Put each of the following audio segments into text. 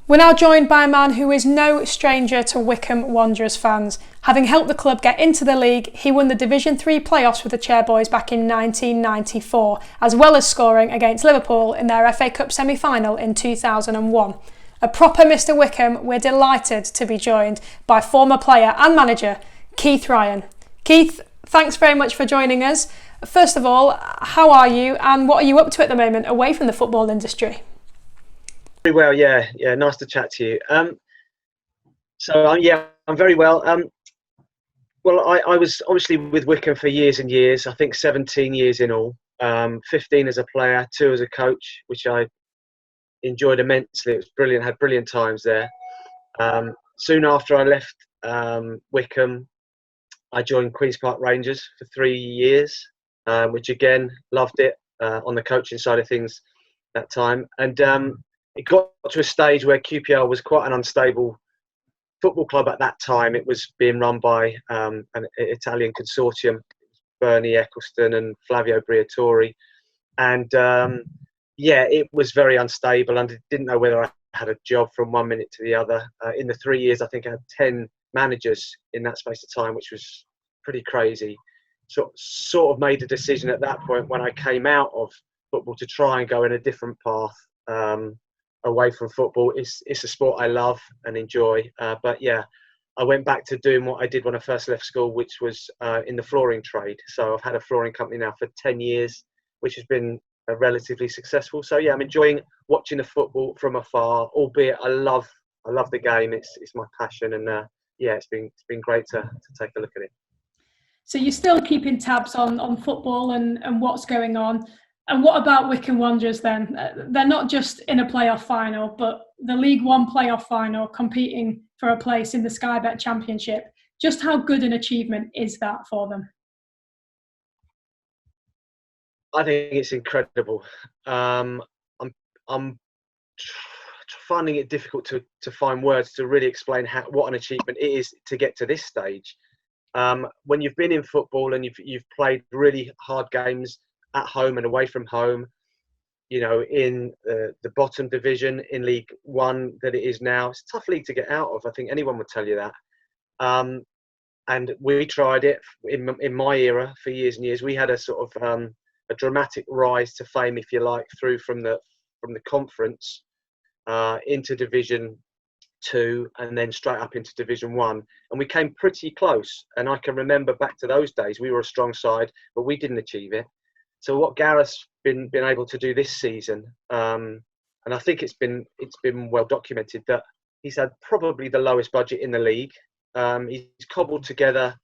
We're now joined by a man who is no stranger to Wycombe Wanderers fans. Having helped the club get into the league, he won the Division 3 playoffs with the Chairboys back in 1994, as well as scoring against Liverpool in their FA Cup semi-final in 2001. A proper Mr Wycombe, we're delighted to be joined by former player and manager Keith Ryan. Keith, thanks very much for joining us. First of all, how are you and what are you up to at the moment away from the football industry? Very well, yeah. Nice to chat to you. I'm very well. I was obviously with Wycombe for years and years. I think 17 years in all. 15 as a player, 2 as a coach, which I enjoyed immensely. It was brilliant. Had brilliant times there. Soon after I left Wycombe, I joined Queen's Park Rangers for 3 years, which again loved it on the coaching side of things that time. And it got to a stage where QPR was quite an unstable football club at that time. It was being run by an Italian consortium, Bernie Eccleston and Flavio Briatore. And it was very unstable and I didn't know whether I had a job from one minute to the other. In the 3 years, I think I had 10 managers in that space of time, which was pretty crazy. Sort of made a decision at that point when I came out of football to try and go in a different path. Away from football. It's a sport I love and enjoy. I went back to doing what I did when I first left school, which was in the flooring trade. So I've had a flooring company now for 10 years, which has been relatively successful. So yeah, I'm enjoying watching the football from afar, albeit I love the game. It's my passion and it's been great to take a look at it. So you're still keeping tabs on football and what's going on. And what about Wycombe Wanderers then? They're not just in a playoff final, but the League One playoff final, competing for a place in the Sky Bet Championship. Just how good an achievement is that for them? I think it's incredible. I'm finding it difficult to find words to really explain what an achievement it is to get to this stage. When you've been in football and you've played really hard games at home and away from home, in the bottom division in League One that it is now, it's a tough league to get out of. I think anyone would tell you that. And we tried it in my era for years and years. We had a sort of a dramatic rise to fame, if you like, through from the conference into Division 2 and then straight up into Division 1, and we came pretty close. And I can remember back to those days, we were a strong side, but we didn't achieve it. So what Gareth's been able to do this season, and I think it's been well documented that he's had probably the lowest budget in the league. He's cobbled together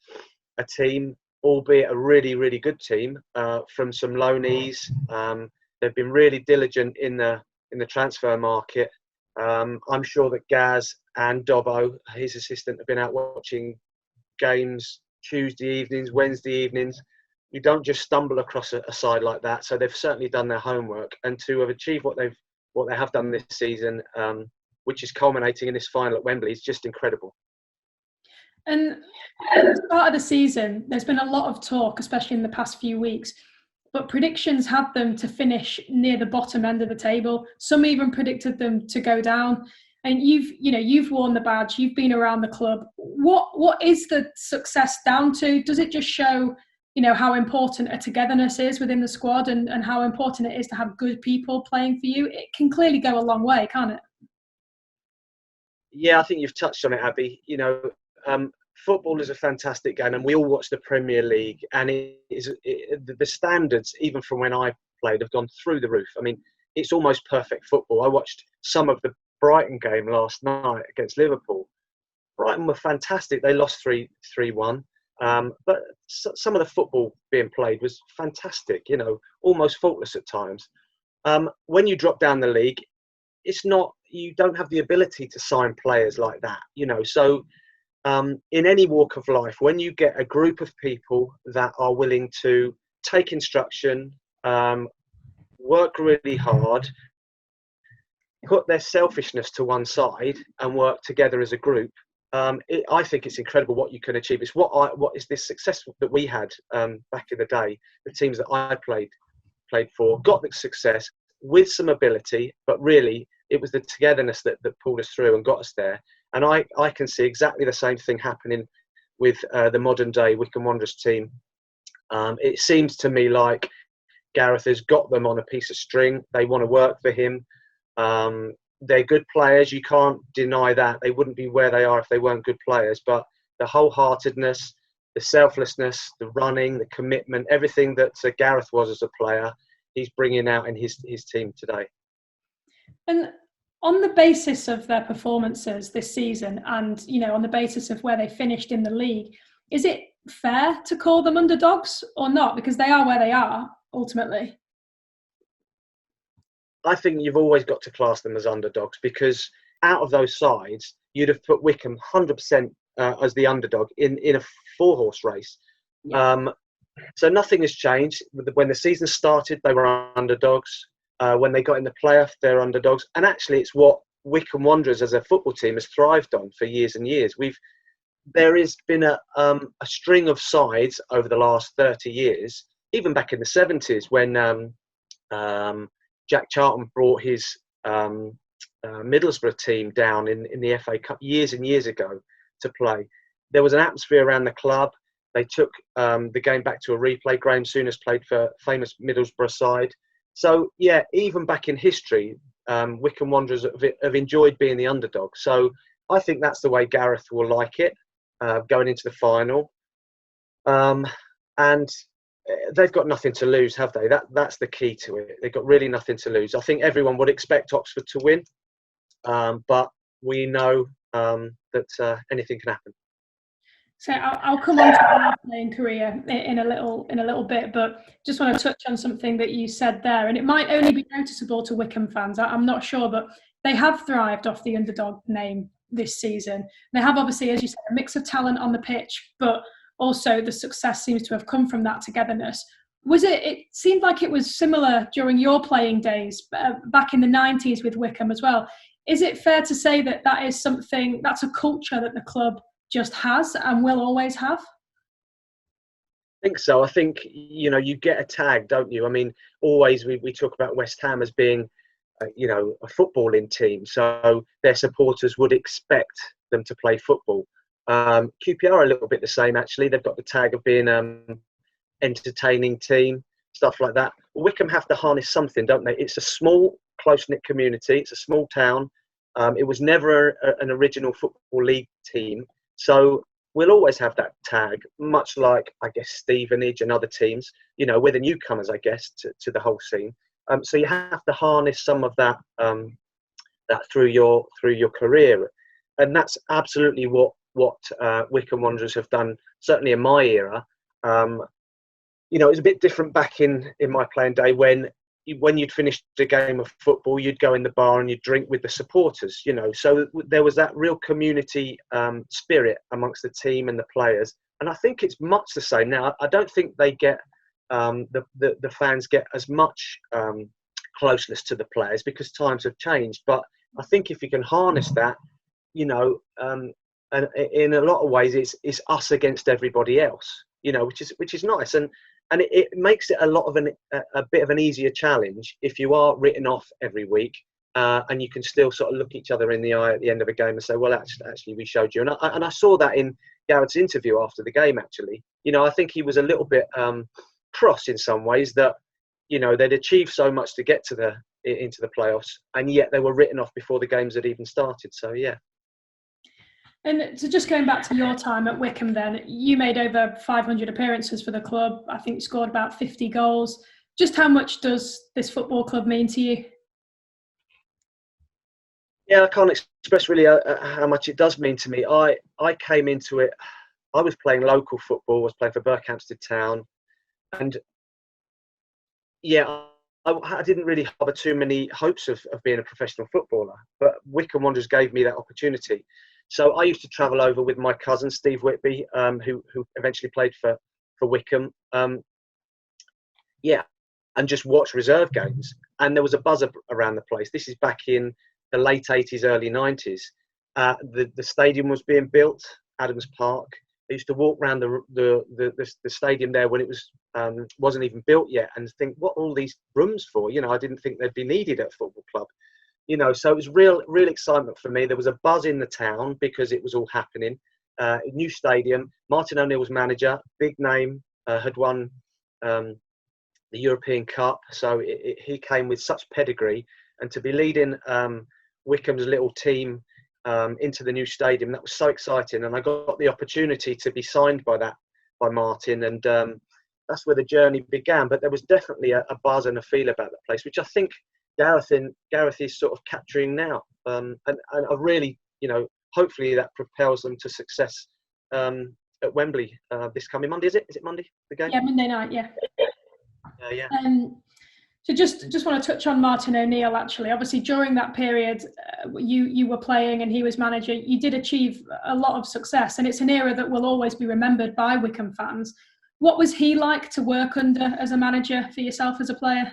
a team, albeit a really, really good team, from some loanees. They've been really diligent in the transfer market. I'm sure that Gaz and Dobbo, his assistant, have been out watching games Tuesday evenings, Wednesday evenings. You don't just stumble across a side like that. So they've certainly done their homework, and to have achieved what they have done this season, which is culminating in this final at Wembley, is just incredible. And at the start of the season, there's been a lot of talk, especially in the past few weeks, but predictions had them to finish near the bottom end of the table. Some even predicted them to go down. And you've worn the badge, you've been around the club. What is the success down to? Does it just show how important a togetherness is within the squad and how important it is to have good people playing for you? It can clearly go a long way, can't it? Yeah, I think you've touched on it, Abby. Football is a fantastic game, and we all watch the Premier League, and the standards, even from when I played, have gone through the roof. I mean, it's almost perfect football. I watched some of the Brighton game last night against Liverpool. Brighton were fantastic. They lost 3-1. But some of the football being played was fantastic, almost faultless at times. When you drop down the league, you don't have the ability to sign players like that, So in any walk of life, when you get a group of people that are willing to take instruction, work really hard, put their selfishness to one side and work together as a group, I think it's incredible what you can achieve. It's what is this success that we had back in the day. The teams that I played for got the success with some ability, but really it was the togetherness that pulled us through and got us there. And I can see exactly the same thing happening with the modern day Wycombe Wanderers team. It seems to me like Gareth has got them on a piece of string. They want to work for him. They're good players. You can't deny that. They wouldn't be where they are if they weren't good players. But the wholeheartedness, the selflessness, the running, the commitment, everything that Gareth was as a player, he's bringing out in his team today. And on the basis of their performances this season and, on the basis of where they finished in the league, is it fair to call them underdogs or not? Because they are where they are, ultimately. I think you've always got to class them as underdogs, because out of those sides, you'd have put Wycombe 100% as the underdog in a 4-horse race. Yeah. So nothing has changed. When the season started, they were underdogs. When they got in the playoff, they're underdogs. And actually, it's what Wycombe Wanderers as a football team has thrived on for years and years. There has been a string of sides over the last 30 years, even back in the 70s when Jack Charlton brought his Middlesbrough team down in the FA Cup years and years ago to play. There was an atmosphere around the club. They took the game back to a replay. Graham Souness played for famous Middlesbrough side. So, yeah, even back in history, Wycombe Wanderers have enjoyed being the underdog. So I think that's the way Gareth will like it, going into the final. And they've got nothing to lose, have they? That's the key to it. They've got really nothing to lose. I think everyone would expect Oxford to win, but we know that anything can happen. So I'll come on to our playing career in a little bit, but just want to touch on something that you said there, and it might only be noticeable to Wycombe fans. I'm not sure, but they have thrived off the underdog name this season. They have obviously, as you said, a mix of talent on the pitch, but also the success seems to have come from that togetherness. It seemed like it was similar during your playing days back in the 90s with Wycombe as well. Is it fair to say that that's a culture that the club just has and will always have? I think so. I think, you get a tag, don't you? I mean, always we talk about West Ham as being, a footballing team. So their supporters would expect them to play football. QPR are a little bit the same, actually. They've got the tag of being entertaining team, stuff like that. Wycombe have to harness something, don't they? It's a small, close-knit community. It's a small town. It was never an original Football League team. So we'll always have that tag, much like, I guess, Stevenage and other teams, we're the newcomers, I guess, to the whole scene. So you have to harness some of that through your career. And that's absolutely what Wycombe Wanderers have done, certainly in my era. It was a bit different back in my playing day when you'd finished a game of football, you'd go in the bar and you'd drink with the supporters, So there was that real community spirit amongst the team and the players. And I think it's much the same now. I don't think they get the fans get as much closeness to the players because times have changed. But I think if you can harness that, and in a lot of ways, it's us against everybody else, which is nice. And it makes it a bit of an easier challenge if you are written off every week and you can still sort of look each other in the eye at the end of a game and say, well, actually we showed you. And I saw that in Gareth's interview after the game, actually. I think he was a little bit cross in some ways that, they'd achieved so much to get into the playoffs, and yet they were written off before the games had even started. So, yeah. And so just going back to your time at Wycombe then, you made over 500 appearances for the club. I think you scored about 50 goals. Just how much does this football club mean to you? Yeah, I can't express really how much it does mean to me. I came into it, I was playing local football, I was playing for Berkhamsted Town. And yeah, I didn't really harbour too many hopes of being a professional footballer. But Wycombe Wanderers gave me that opportunity. So I used to travel over with my cousin, Steve Whitby, who eventually played for Wycombe. And just watch reserve games. And there was a buzz around the place. This is back in the late 80s, early 90s. The stadium was being built, Adams Park. I used to walk around the stadium there when it wasn't even built yet and think, what are all these rooms for? I didn't think they'd be needed at a football club. So it was real excitement for me. There was a buzz in the town because it was all happening. New stadium. Martin O'Neill was manager, big name, had won the European Cup. So he came with such pedigree, and to be leading Wycombe's little team into the new stadium, that was so exciting. And I got the opportunity to be signed by Martin, and that's where the journey began. But there was definitely a buzz and a feel about the place, which I think Gareth is sort of capturing now. And I really, hopefully that propels them to success at Wembley this coming Monday. Is it Monday, the game? Yeah, Monday night, yeah. Yeah. So just want to touch on Martin O'Neill, actually. Obviously, during that period, you were playing and he was manager. You did achieve a lot of success, and it's an era that will always be remembered by Wycombe fans. What was he like to work under as a manager for yourself as a player?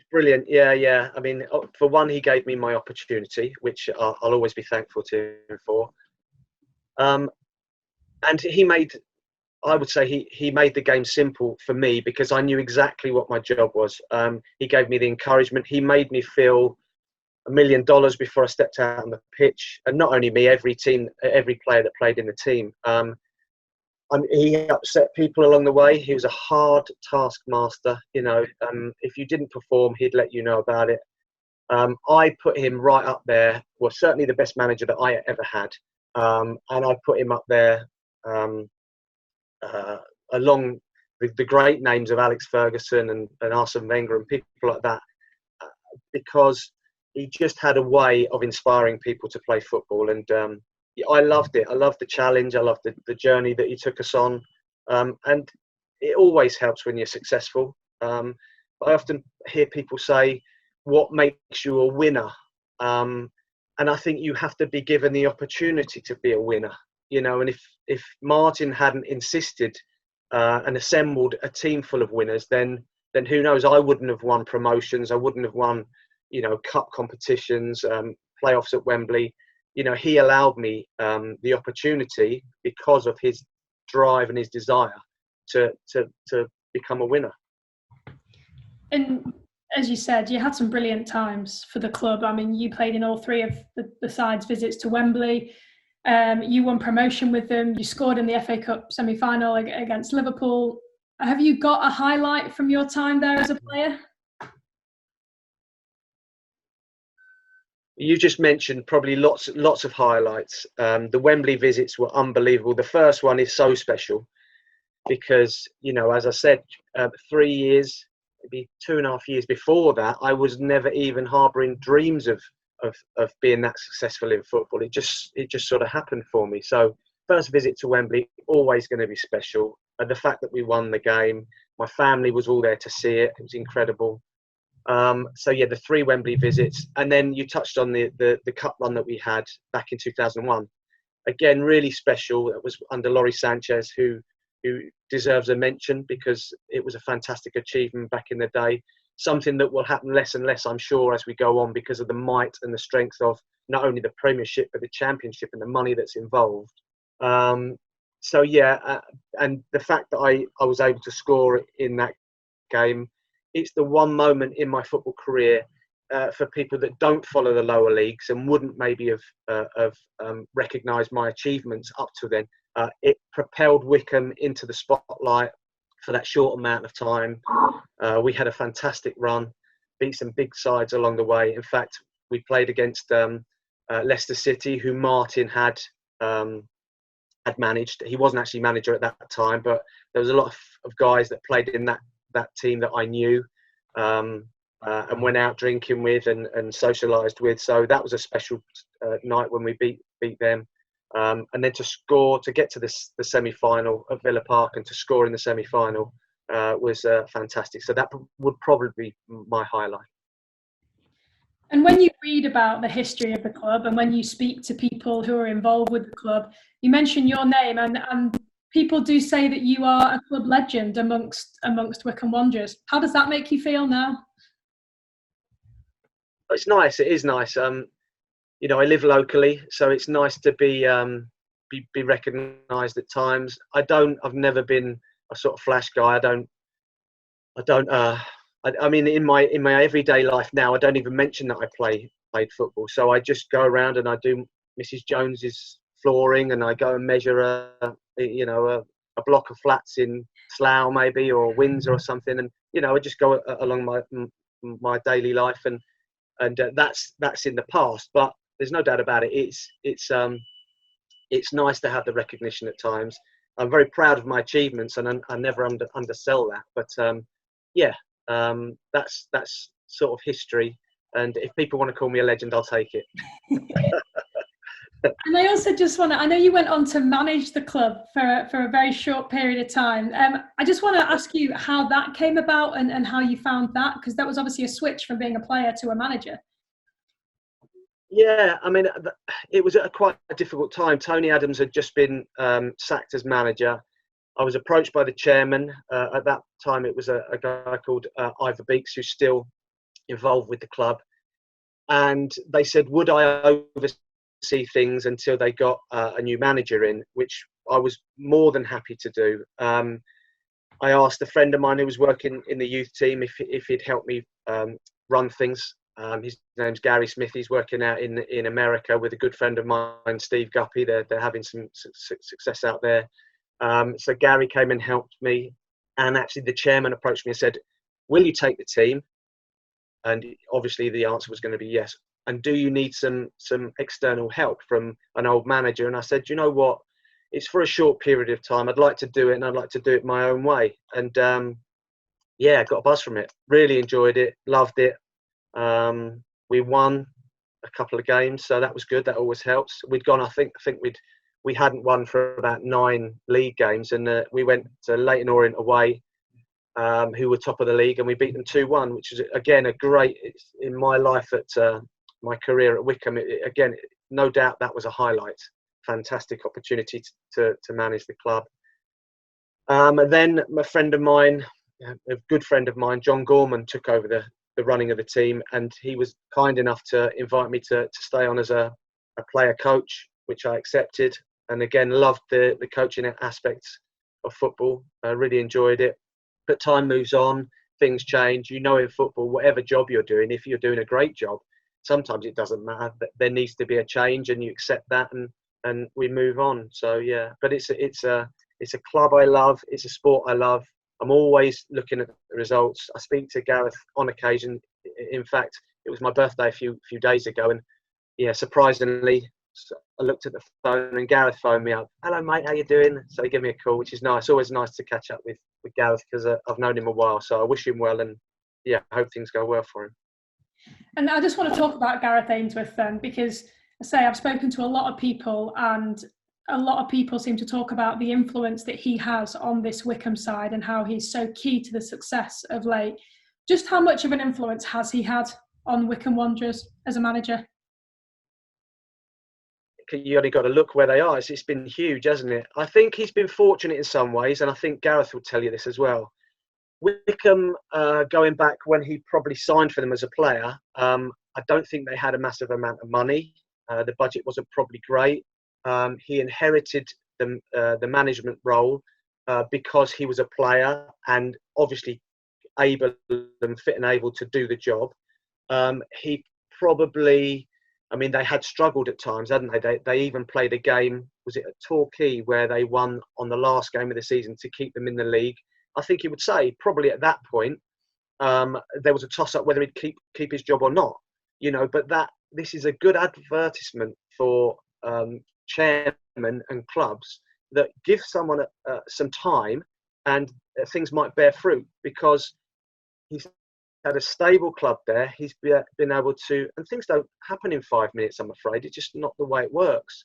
Brilliant. Yeah. I mean, for one, he gave me my opportunity, which I'll always be thankful to him for. And I would say he made the game simple for me because I knew exactly what my job was. He gave me the encouragement. He made me feel $1 million before I stepped out on the pitch. And not only me, every player that played in the team. He upset people along the way. He was a hard taskmaster. If you didn't perform, he'd let you know about it. I put him right up there. Well, certainly the best manager that I ever had. And I put him up there along with the great names of Alex Ferguson and Arsene Wenger and people like that, because he just had a way of inspiring people to play football. And I loved it. I loved the challenge. I loved the journey that he took us on. And it always helps when you're successful. I often hear people say, what makes you a winner? And I think you have to be given the opportunity to be a winner. And if Martin hadn't insisted and assembled a team full of winners, then who knows? I wouldn't have won promotions. I wouldn't have won, cup competitions, playoffs at Wembley. He allowed me the opportunity because of his drive and his desire to become a winner. And as you said, you had some brilliant times for the club. I mean, you played in all three of the side's visits to Wembley. You won promotion with them. You scored in the FA Cup semi-final against Liverpool. Have you got a highlight from your time there as a player? You just mentioned probably lots of highlights. The Wembley visits were unbelievable. The first one is so special because, as I said, 3 years, maybe 2.5 years before that, I was never even harbouring dreams of being that successful in football. It just sort of happened for me. So first visit to Wembley, always going to be special. And the fact that we won the game, my family was all there to see it. It was incredible. The 3 Wembley visits, and then you touched on the cup run that we had back in 2001. Again, really special. It was under Lawrie Sanchez, who deserves a mention because it was a fantastic achievement back in the day. Something that will happen less and less, I'm sure, as we go on because of the might and the strength of not only the Premiership but the Championship and the money that's involved. And the fact that I was able to score in that game. It's the one moment in my football career for people that don't follow the lower leagues and wouldn't maybe have recognised my achievements up to then. It propelled Wycombe into the spotlight for that short amount of time. We had a fantastic run, beat some big sides along the way. In fact, we played against Leicester City, who Martin had managed. He wasn't actually manager at that time, but there was a lot of guys that played in that team that I knew and went out drinking with and socialised with. So that was a special night when we beat them. And then to get to the semi-final at Villa Park and to score in the semi-final was fantastic. So that would probably be my highlight. And when you read about the history of the club and when you speak to people who are involved with the club, you mention your name and people do say that you are a club legend amongst Wycombe Wanderers. How does that make you feel now? It's nice. It is nice. I live locally, so it's nice to be recognised at times. I've never been a sort of flash guy. I don't I mean, in my everyday life now, I don't even mention that I played football. So I just go around and I do Mrs. Jones's flooring, and I go and measure a block of flats in Slough maybe, or Windsor or something, and I just go along my daily life, and that's in the past. But there's no doubt about it. It's nice to have the recognition at times. I'm very proud of my achievements, and I never undersell that. But that's sort of history. And if people want to call me a legend, I'll take it. And I also just want to, I know you went on to manage the club for a very short period of time. I just want to ask you how that came about and how you found that, because that was obviously a switch from being a player to a manager. Yeah, I mean, it was at quite a difficult time. Tony Adams had just been sacked as manager. I was approached by the chairman. At that time, it was a guy called Ivor Beeks, who's still involved with the club. And they said, would I oversee things until they got a new manager in, which I was more than happy to do. I asked a friend of mine who was working in the youth team if he'd help me run things. His name's Gary Smith. He's working out in America with a good friend of mine, Steve Guppy. They're having some success out there. So Gary came and helped me, and actually the chairman approached me and said, will you take the team? And obviously the answer was going to be yes. And do you need some external help from an old manager? And I said, you know what? It's for a short period of time. I'd like to do it, and I'd like to do it my own way. And I got a buzz from it. Really enjoyed it. Loved it. We won a couple of games, so that was good. That always helps. We'd gone. I think we hadn't won for about 9 league games, and we went to Leyton Orient away, who were top of the league, and we beat them 2-1, which is again a great in my life at my career at Wycombe. Again, no doubt that was a highlight. Fantastic opportunity to manage the club. And then a friend of mine, a good friend of mine, John Gorman, took over the running of the team, and he was kind enough to invite me to stay on as a player coach, which I accepted. And again, loved the coaching aspects of football. I really enjoyed it. But time moves on, things change. In football, whatever job you're doing, if you're doing a great job, sometimes it doesn't matter. There needs to be a change, and you accept that, and we move on. So yeah, but it's a club I love. It's a sport I love. I'm always looking at the results. I speak to Gareth on occasion. In fact, it was my birthday a few days ago, and surprisingly, I looked at the phone and Gareth phoned me up. Hello, mate, how you doing? So he gave me a call, which is nice. Always nice to catch up with Gareth, because I've known him a while. So I wish him well, and I hope things go well for him. And I just want to talk about Gareth Ainsworth then, because I say I've spoken to a lot of people, and a lot of people seem to talk about the influence that he has on this Wycombe side and how he's so key to the success of late. Just how much of an influence has he had on Wycombe Wanderers as a manager? You only got to look where they are. It's been huge, hasn't it? I think he's been fortunate in some ways, and I think Gareth will tell you this as well. Wycombe, going back when he probably signed for them as a player, I don't think they had a massive amount of money. The budget wasn't probably great. He inherited the management role because he was a player and obviously able and fit and able to do the job. He probably, they had struggled at times, hadn't they? They even played a game, was it at Torquay, where they won on the last game of the season to keep them in the league. I think he would say probably at that point there was a toss-up whether he'd keep his job or not. But this is a good advertisement for chairmen and clubs that give someone some time, and things might bear fruit, because he's had a stable club there. He's been able to, and things don't happen in 5 minutes, I'm afraid. It's just not the way it works.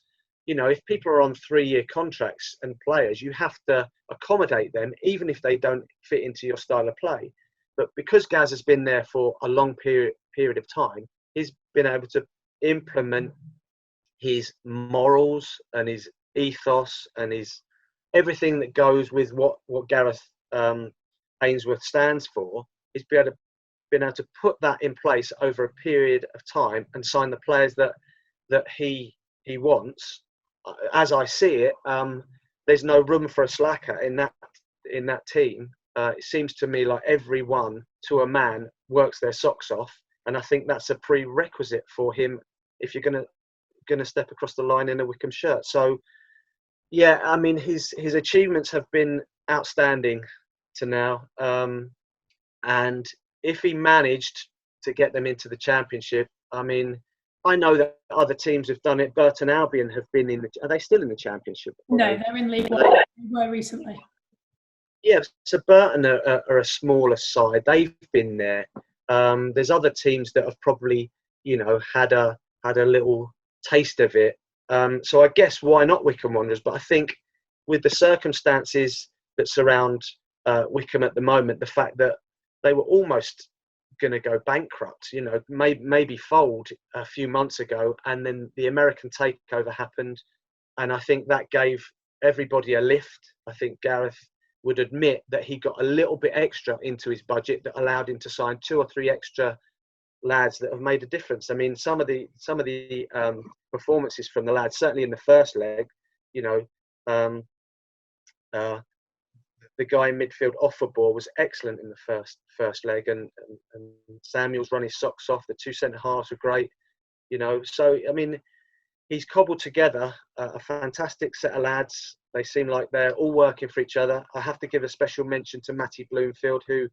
If people are on 3-year contracts and players, you have to accommodate them, even if they don't fit into your style of play. But because Gaz has been there for a long period of time, he's been able to implement his morals and his ethos and his everything that goes with what Gareth Ainsworth stands for. He's been able to put that in place over a period of time and sign the players that he wants. As I see it, there's no room for a slacker in that team. it seems to me like everyone, to a man, works their socks off, and I think that's a prerequisite for him if you're going to step across the line in a Wycombe shirt. So, yeah, I mean, his achievements have been outstanding to now, and if he managed to get them into the Championship, I mean, I know that other teams have done it. Burton Albion have been in the. Are they still in the Championship? No, they're in League One. They were recently. Yeah, so Burton are a smaller side. They've been there. There's other teams that have probably, had a little taste of it. So I guess why not Wycombe Wanderers? But I think with the circumstances that surround Wycombe at the moment, the fact that they were almost going to go bankrupt, maybe fold a few months ago, and then the American takeover happened, and I think that gave everybody a lift. I think Gareth would admit that he got a little bit extra into his budget that allowed him to sign 2 or 3 extra lads that have made a difference. I mean, some of the performances from the lads, certainly in the first leg, the guy in midfield off the ball was excellent in the first leg, and Samuel's run his socks off. The 2 centre halves were great, So I mean, he's cobbled together a fantastic set of lads. They seem like they're all working for each other. I have to give a special mention to Matty Bloomfield, who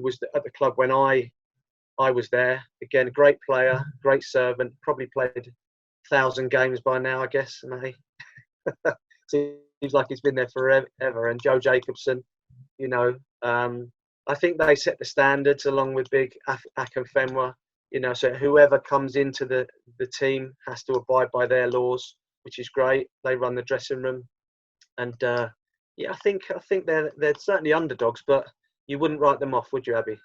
was at the club when I was there. Again, great player, great servant. Probably played 1,000 games by now, I guess. Matty. Seems like he's been there forever. And Joe Jacobson, I think they set the standards along with big Akinfenwa. So whoever comes into the team has to abide by their laws, which is great. They run the dressing room, and I think they're certainly underdogs, but you wouldn't write them off, would you, Abby?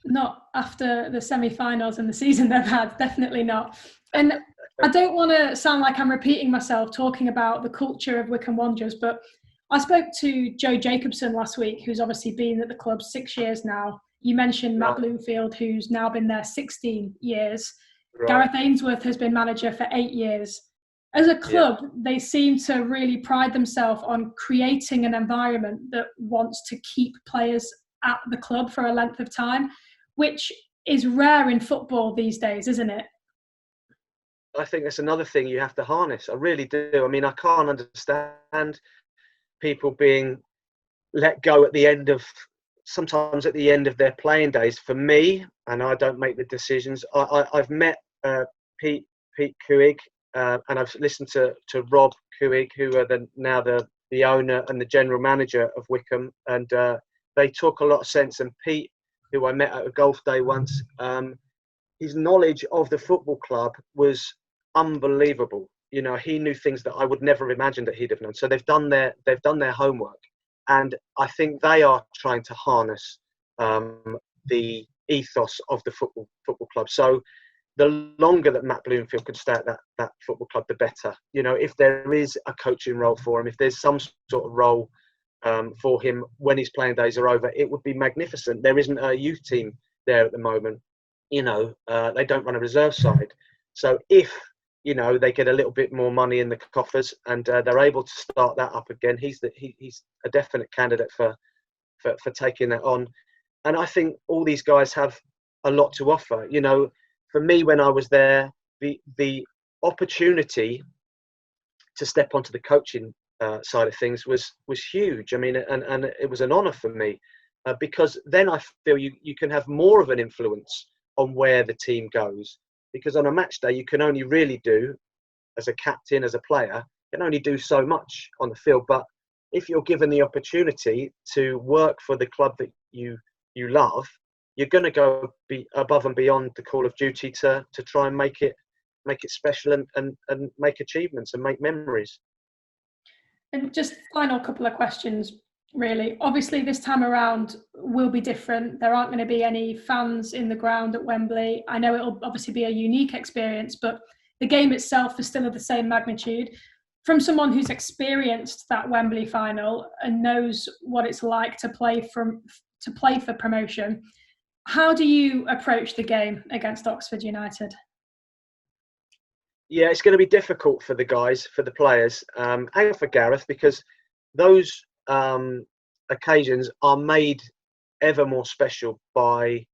Not after the semi-finals and the season they've had, definitely not. And I don't want to sound like I'm repeating myself talking about the culture of Wycombe Wanderers, but I spoke to Joe Jacobson last week, who's obviously been at the club 6 years now. You mentioned Matt Bloomfield, who's now been there 16 years. Right. Gareth Ainsworth has been manager for 8 years. As a club, they seem to really pride themselves on creating an environment that wants to keep players at the club for a length of time, which is rare in football these days, isn't it? I think that's another thing you have to harness. I really do. I mean, I can't understand people being let go at the end of, sometimes at the end of their playing days. For me, and I don't make the decisions, I've met Pete Couig, and I've listened to Rob Couig, who are now the owner and the general manager of Wycombe, and they talk a lot of sense. And Pete, who I met at a golf day once, his knowledge of the football club was unbelievable. He knew things that I would never have imagined that he'd have known. So they've done their homework, and I think they are trying to harness the ethos of the football club. So the longer that Matt Bloomfield can stay at that football club, the better. If there is a coaching role for him, if there's some sort of role for him when his playing days are over, it would be magnificent. There isn't a youth team there at the moment. They don't run a reserve side. So if they get a little bit more money in the coffers and they're able to start that up again, he's a definite candidate for taking that on. And I think all these guys have a lot to offer. For me, when I was there, the opportunity to step onto the coaching side of things was huge. I mean, and it was an honour for me because then I feel you can have more of an influence on where the team goes. Because on a match day, you can only really do, as a captain, as a player, you can only do so much on the field. But if you're given the opportunity to work for the club that you love, you're going to go above and beyond the call of duty to try and make it special and make achievements and make memories. And just final couple of questions, really. Obviously, this time around will be different. There aren't going to be any fans in the ground at Wembley. I know it'll obviously be a unique experience, but the game itself is still of the same magnitude. From someone who's experienced that Wembley final and knows what it's like to play for promotion, how do you approach the game against Oxford United? Yeah, it's going to be difficult for the guys, for the players, and for Gareth, because those occasions are made ever more special by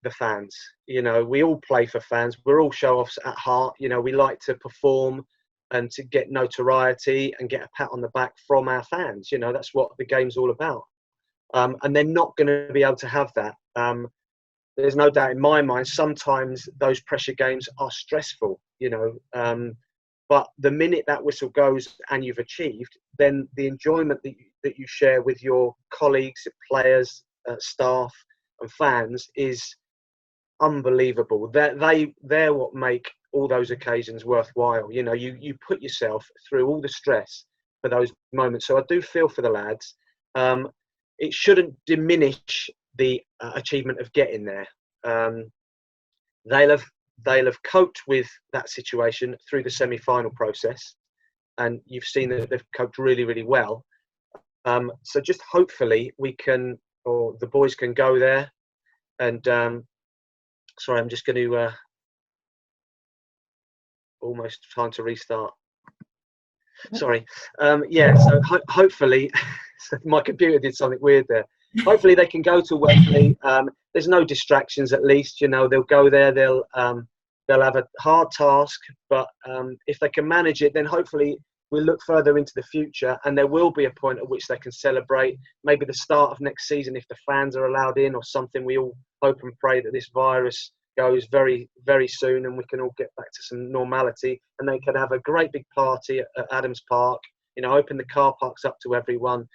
the fans. You know, we all play for fans. We're all show-offs at heart. You know, we like to perform and to get notoriety and get a pat on the back from our fans. You know, that's what the game's all about. And they're not going to be able to have that. There's no doubt in my mind, sometimes those pressure games are stressful, you know. But the minute that whistle goes and you've achieved, then the enjoyment that you share with your colleagues, players, staff and fans is unbelievable. They're what make all those occasions worthwhile. You know, you put yourself through all the stress for those moments. So I do feel for the lads. It shouldn't diminish the achievement of getting there. They'll have coped with that situation through the semi-final process, and you've seen that they've coped really, really well. So just hopefully we can, or the boys can go there. And sorry, I'm just going to almost time to restart. Sorry. Yeah. So hopefully, my computer did something weird there. Hopefully they can go to Wembley. There's no distractions, at least. You know, they'll go there. They'll have a hard task, but if they can manage it, then hopefully we'll look further into the future, and there will be a point at which they can celebrate. Maybe the start of next season, if the fans are allowed in, or something. We all hope and pray that this virus goes very, very soon, and we can all get back to some normality. And they can have a great big party at Adams Park. You know, open the car parks up to everyone.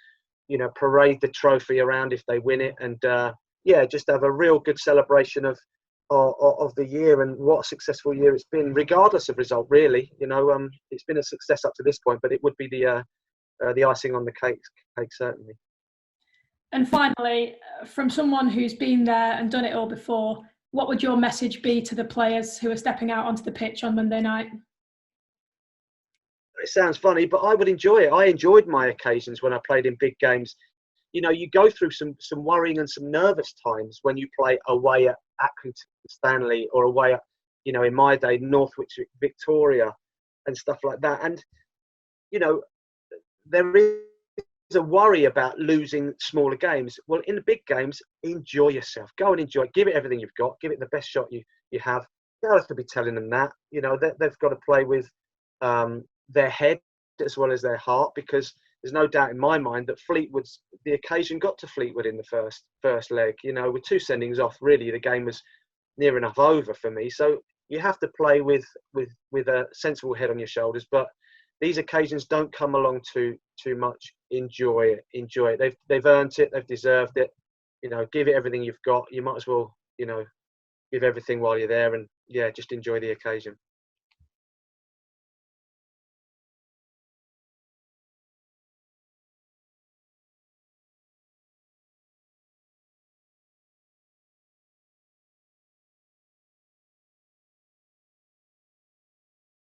You know, parade the trophy around if they win it, and yeah, just have a real good celebration of the year, and what a successful year it's been, regardless of result. Really, you know, it's been a success up to this point, but it would be the icing on the cake certainly. And finally, from someone who's been there and done it all before, what would your message be to the players who are stepping out onto the pitch on Monday night? It sounds funny, but I would enjoy it. I enjoyed my occasions when I played in big games. You know, you go through some worrying and some nervous times when you play away at Accrington Stanley, or away at, you know, in my day, Northwich Victoria and stuff like that. And, you know, there is a worry about losing smaller games. Well, in the big games, enjoy yourself. Go and enjoy it. Give it everything you've got. Give it the best shot you have. Gareth will be telling them that. You know, they've got to play with their head as well as their heart, because there's no doubt in my mind that the occasion got to Fleetwood in the first leg. You know, with 2 sendings off, really the game was near enough over for me. So you have to play with a sensible head on your shoulders. But these occasions don't come along too much. Enjoy it. They've earned it. They've deserved it. You know, give it everything you've got. You might as well, you know, give everything while you're there, and yeah, just enjoy the occasion.